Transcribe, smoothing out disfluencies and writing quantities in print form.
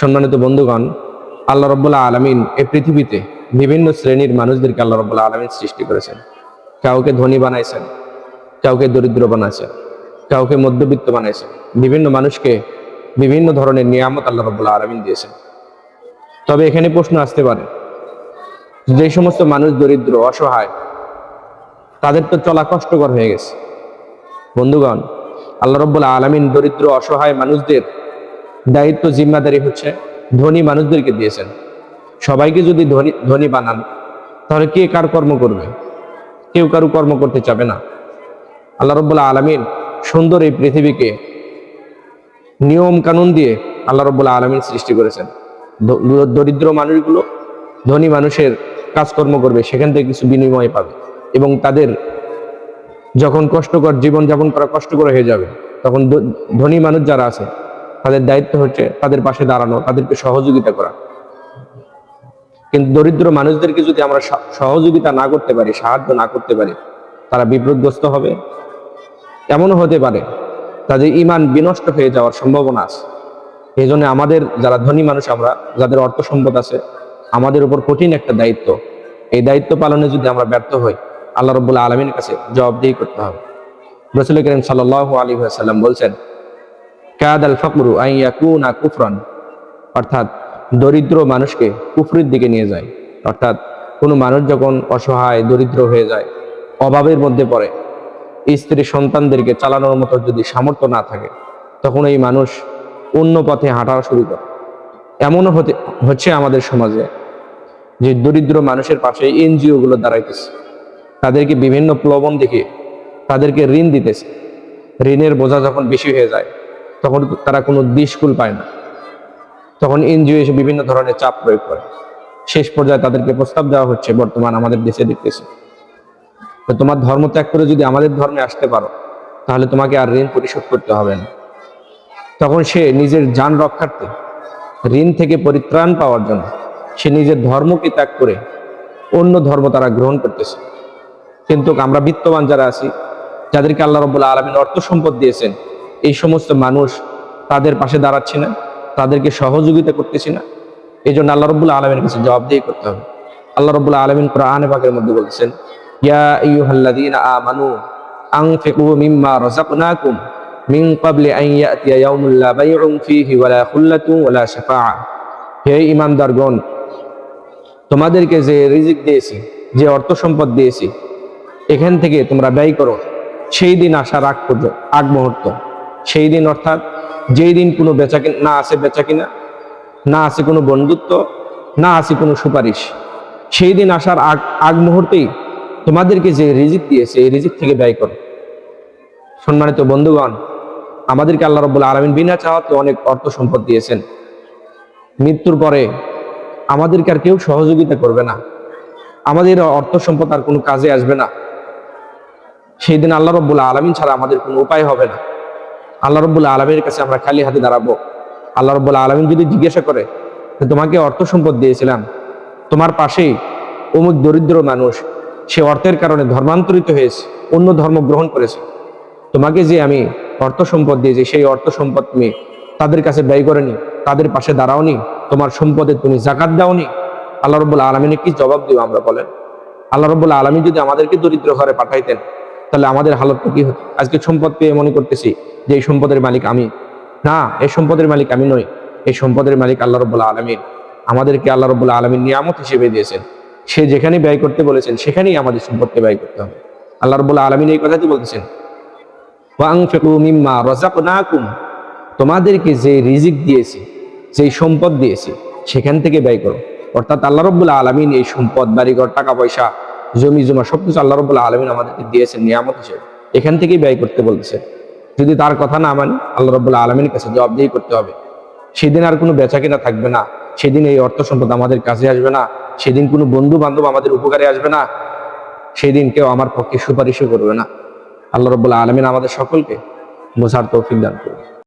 সম্মানিত বন্ধুগণ, আল্লাহ রাব্বুল আলামিন এই পৃথিবীতে বিভিন্ন শ্রেণীর মানুষদেরকে আল্লাহ রাব্বুল আলামিন সৃষ্টি করেছেন। কাউকে ধনী বানাইছেন, কাউকে দরিদ্র বানাইছেন, কাউকে মধ্যবিত্ত বানাইছেন। বিভিন্ন মানুষকে বিভিন্ন ধরনের নিয়ামত আল্লাহ রাব্বুল আলামিন দিয়েছেন। তবে এখানে প্রশ্ন আসতে পারে, যে সমস্ত মানুষ দরিদ্র অসহায়, তাদের তো চলা কষ্টকর হয়ে গেছে। বন্ধুগণ, আল্লাহ রাব্বুল আলামিন দরিদ্র অসহায় মানুষদের দায়িত্ব জিম্মাদারি হচ্ছে ধনী মানুষদেরকে দিয়েছেন। সবাইকে যদি ধনী বানান, তাহলে কে কার কর্ম করবে? কেউ কারো কর্ম করতে চাবে না। আল্লাহ রাব্বুল আলামিন সুন্দর এই পৃথিবীকে নিয়ম কানুন দিয়ে আল্লাহ রাব্বুল আলামিন সৃষ্টি করেছেন। দরিদ্র মানুষগুলো ধনী মানুষের কাজকর্ম করবে, সেখান থেকে কিছু বিনিময় পাবে, এবং তাদের যখন কষ্টকর জীবনযাপন করা কষ্টকর হয়ে যাবে, তখন ধনী মানুষ যারা আছে তাদের দায়িত্ব হচ্ছে তাদের পাশে দাঁড়ানো, তাদেরকে সহযোগিতা করা। কিন্তু দরিদ্র মানুষদেরকে যদি আমরা সহযোগিতা না করতে পারি, সাহায্য না করতে পারি, তারা বিপদগ্রস্ত হবে। এমনও হতে পারে তাদের ঈমান বিনষ্ট হয়ে যাওয়ার সম্ভাবনা আছে। এই জন্য আমাদের যারা ধনী মানুষ, আমরা যাদের অর্থ সম্পদ আছে, আমাদের উপর কঠিন একটা দায়িত্ব। এই দায়িত্ব পালনে যদি আমরা ব্যর্থ হই, আল্লাহ রাব্বুল আলামিনের কাছে জবাবদিহি করতে হবে। রাসূল কারীম সাল্লাল্লাহু আলাইহি ওয়াসাল্লাম বলছেন, কাদাল ফাকরু আন ইয়াকুনা কুফরান, অর্থাৎ দরিদ্র মানুষকে কুফরির দিকে নিয়ে যায়। অর্থাৎ কোনো মানুষ যখন অসহায় দরিদ্র হয়ে যায়, অভাবের মধ্যে পড়ে, স্ত্রী সন্তানদেরকে চালানোর মতো যদি সামর্থ্য না থাকে, তখন এই মানুষ অন্য পথে হাঁটা শুরু করে। এমনও হচ্ছে আমাদের সমাজে যে দরিদ্র মানুষের পাশে এনজিও গুলো দাঁড়াইতেছে, তাদেরকে বিভিন্ন প্রলোভন দেখিয়ে তাদেরকে ঋণ দিতেছে। ঋণের বোঝা যখন বেশি হয়ে যায়, তখন তারা কোনো দিশকুল পায় না, তখন এনজিও এসে বিভিন্ন ধরনের চাপ প্রয়োগ করে। শেষ পর্যায়ে তাদেরকে প্রস্তাব দেওয়া হচ্ছে, বর্তমান আমাদের দেশে দেখতেছে, তো তোমার ধর্ম ত্যাগ করে যদি আমাদের ধর্মে আসতে পারো, তাহলে তোমাকে আর ঋণ পরিশোধ করতে হবে না। তখন সে নিজের জান রক্ষার্থে, ঋণ থেকে পরিত্রাণ পাওয়ার জন্য সে নিজের ধর্মকে ত্যাগ করে অন্য ধর্ম তারা গ্রহণ করতেছে। কিন্তু আমরা বিত্তবান যারা আছি, যাদেরকে আল্লাহ রাব্বুল আলামিন অর্থ সম্পদ দিয়েছেন, এই সমস্ত মানুষ তাদের পাশে দাঁড়াচ্ছি না, তাদেরকে সহযোগিতা করতেছি না। এই জন্য আল্লাহ রাব্বুল আলামিনের কাছে জবাবদিহি করতে হবে। আল্লাহ রাব্বুল আলামিন কোরআনে পাকের মধ্যে বলছেন, ইয়া আইয়ুহাল্লাযীনা আমানু আনফিকু মিম্মা রাযাকনাকুম মিন ক্বাবলি আন ইয়াতিয়া ইয়াউমুন লা বাইউন ফীহি ওয়ালা খুল্লাতুন ওয়ালা শাফাআ। হে ঈমানদারগণ, তোমাদেরকে যে রিজিক দিয়েছি, যে অর্থ সম্পদ দিয়েছি, এখান থেকে তোমরা ব্যয় করো সেই দিন আসার আগ মুহূর্ত। সেই দিন অর্থাৎ যেই দিন কোনো বেচাকিনা না আছে, বেচাকিনা না আছে, কোনো বন্ধুত্ব না আছে, কোনো সুপারিশ। সেই দিন আসার আগ মুহূর্তেই তোমাদেরকে যে রিজিক দিয়েছে, এই রিজিক থেকে ব্যয় করো। সম্মানিত বন্ধুগণ, আমাদেরকে আল্লাহ রাব্বুল আলামিন বিনা চাওয়াতে অনেক অর্থ সম্পদ দিয়েছেন। মৃত্যুর পরে আমাদেরকে আর কেউ সহযোগিতা করবে না, আমাদের অর্থ সম্পদ আর কোনো কাজে আসবে না। সেই দিন আল্লাহ রাব্বুল আলামিন ছাড়া আমাদের কোনো উপায় হবে না। আল্লাহ রাব্বুল আলামিনের কাছে আমরা খালি হাতে দাঁড়াবো। আল্লাহ রাব্বুল আলামিন যদি জিজ্ঞাসা করে, তোমাকে অর্থ সম্পদ দিয়েছিলাম, তোমার পাশেই অমুক দরিদ্র মানুষ, সে অর্থের কারণে ধর্মান্তরিত হয়েছে, অন্য ধর্ম গ্রহণ করেছে, তোমাকে যে আমি অর্থ সম্পদ দিয়েছি, সেই অর্থ সম্পদ তুমি তাদের কাছে ব্যয় করেনি, তাদের পাশে দাঁড়াওনি, তোমার সম্পদে তুমি যাকাত দাওনি, আল্লাহ রাব্বুল আলামিনের কি জবাব দিব আমরা বলেন? আল্লাহ রাব্বুল আলামিন যদি আমাদেরকে দরিদ্র ঘরে পাঠাইতেন, তাহলে আমাদের হালতটা কি হতো? আজকে সম্পদ পেয়ে মনে করতেছি যে এই সম্পদের মালিক আমি। না, এই সম্পদের মালিক আমি নই, এই সম্পদের মালিক আল্লাহ রাব্বুল আলামিন। আমাদেরকে আল্লাহ রাব্বুল আলামিন নিয়ামত হিসেবে দিয়েছেন। সে যেখানে ব্যয় করতে বলেছেন, সেখানেই আমাদের সম্পদকে ব্যয় করতে হবে। আল্লাহ রাব্বুল আলামিন এই কথাটি বলতেছেন, ওয়া আনফিকু মিম্মা রাযাকনাকুম, তোমাদেরকে যে রিজিক দিয়েছি, যেই সম্পদ দিয়েছি, সেখান থেকে ব্যয় করো। অর্থাৎ আল্লাহ রাব্বুল আলামিন এই সম্পদ, বাড়িঘর, টাকা পয়সা, জমি জমা সবকিছু আল্লাহ রাব্বুল আলামিন আমাদেরকে দিয়েছেন নিয়ামত হিসেবে, এখান থেকেই ব্যয় করতে বলতেছে। যদি তার কথা না মানি, আল্লাহ রাব্বুল আলামিনের কাছে জবাবদিহি করতে হবে। সেদিন আর কোনো বেচাকেনা থাকবে না, সেদিন এই অর্থ সম্পদ আমাদের কাছে আসবে না, সেদিন কোনো বন্ধু বান্ধব আমাদের উপকারে আসবে না, সেদিন কেউ আমার পক্ষে সুপারিশও করবে না। আল্লাহ রাব্বুল আলামিন আমাদের সকলকে বোঝার তৌফিক দান করুন।